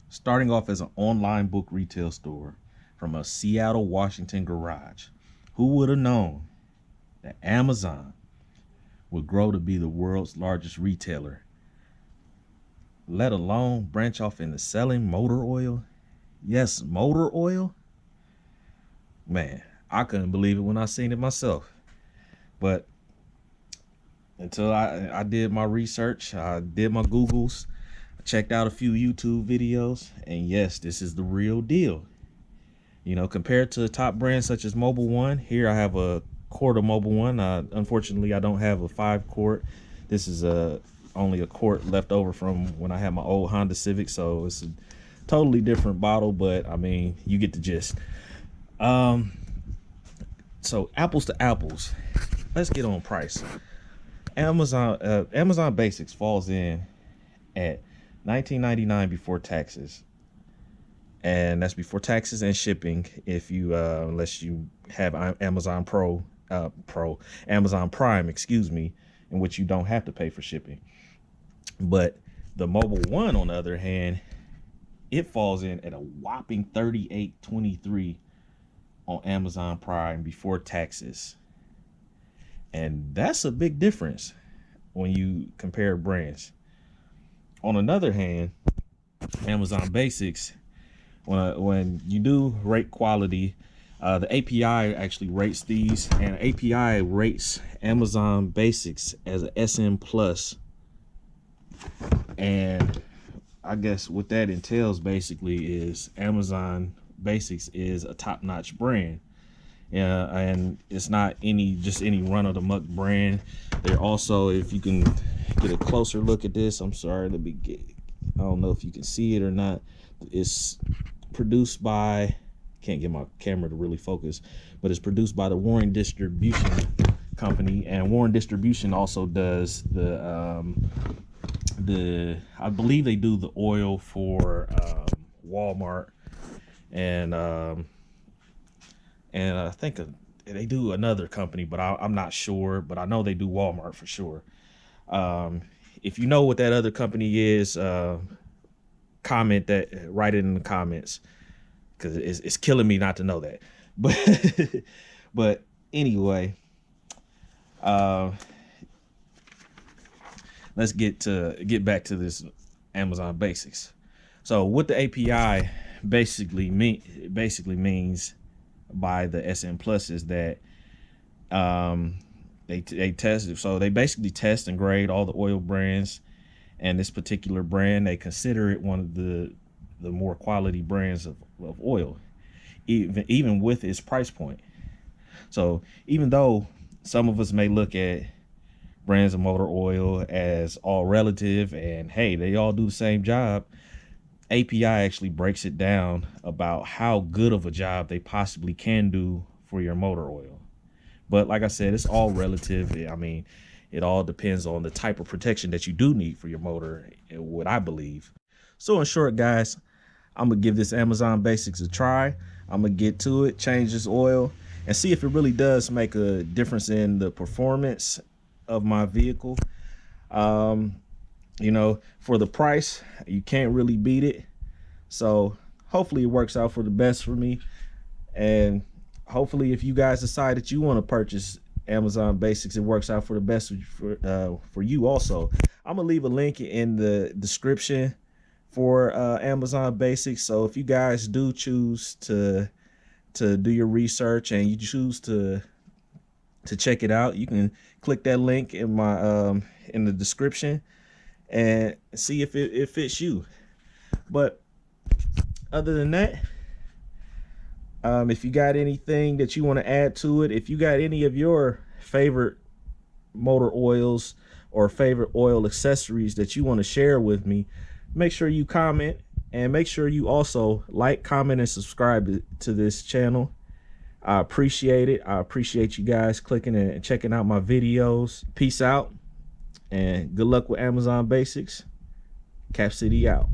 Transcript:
Starting off as an online book retail store from a Seattle, Washington garage, who would have known that Amazon would grow to be the world's largest retailer, let alone branch off into selling motor oil? Yes, motor oil. Man, I couldn't believe it when I seen it myself. But until I did my research, I did my Googles, I checked out a few YouTube videos, and yes, this is the real deal. You know, compared to top brands such as Mobil 1, here I have a quart of Mobil 1. Unfortunately, I don't have a 5-quart. This is only a quart left over from when I had my old Honda Civic, so it's a totally different bottle, but I mean, you get the gist. So apples to apples, let's get on price. Amazon Basics falls in at $19.99 before taxes, and that's before taxes and shipping. If you unless you have Amazon Amazon Prime, excuse me, in which you don't have to pay for shipping. But the Mobil 1, on the other hand, it falls in at a whopping $38.23 on Amazon Prime before taxes. And that's a big difference when you compare brands. On another hand, Amazon Basics, when you do rate quality, the API actually rates these, and API rates Amazon Basics as a SM Plus. And I guess what that entails basically is Amazon Basics is a top-notch brand. And it's not just any run-of-the-muck brand. They're also, if you can get a closer look at this, I'm sorry, I don't know if you can see it or not. It's produced by, can't get my camera to really focus, but it's produced by the Warren Distribution Company, and Warren Distribution also does I believe they do the oil for Walmart, and I think they do another company, but I'm not sure, but I know they do Walmart for sure. If you know what that other company is, write it in the comments, because it's killing me not to know that. But anyway, let's get back to this Amazon Basics. So what the API basically means by the SM Plus is that they test, so they basically test and grade all the oil brands, and this particular brand, they consider it one of the more quality brands of oil, even with its price point. So even though some of us may look at brands of motor oil as all relative and hey, they all do the same job, API actually breaks it down about how good of a job they possibly can do for your motor oil. But like I said, it's all relative. I mean, it all depends on the type of protection that you do need for your motor, what I believe. So in short, guys, I'm gonna give this Amazon Basics a try. I'm gonna get to it, change this oil, and see if it really does make a difference in the performance of my vehicle. You know, for the price, you can't really beat it. So hopefully it works out for the best for me. And hopefully if you guys decide that you want to purchase Amazon Basics, it works out for the best for you also. I'm gonna leave a link in the description for Amazon Basics. So if you guys do choose to do your research and you choose to check it out, you can click that link in my in the description and see if it fits you. But other than that, if you got anything that you want to add to it, if you got any of your favorite motor oils or favorite oil accessories that you want to share with me, make sure you comment, and make sure you also like, comment, and subscribe to this channel. I appreciate it. I appreciate you guys clicking and checking out my videos. Peace out, and good luck with Amazon Basics. Cap City out.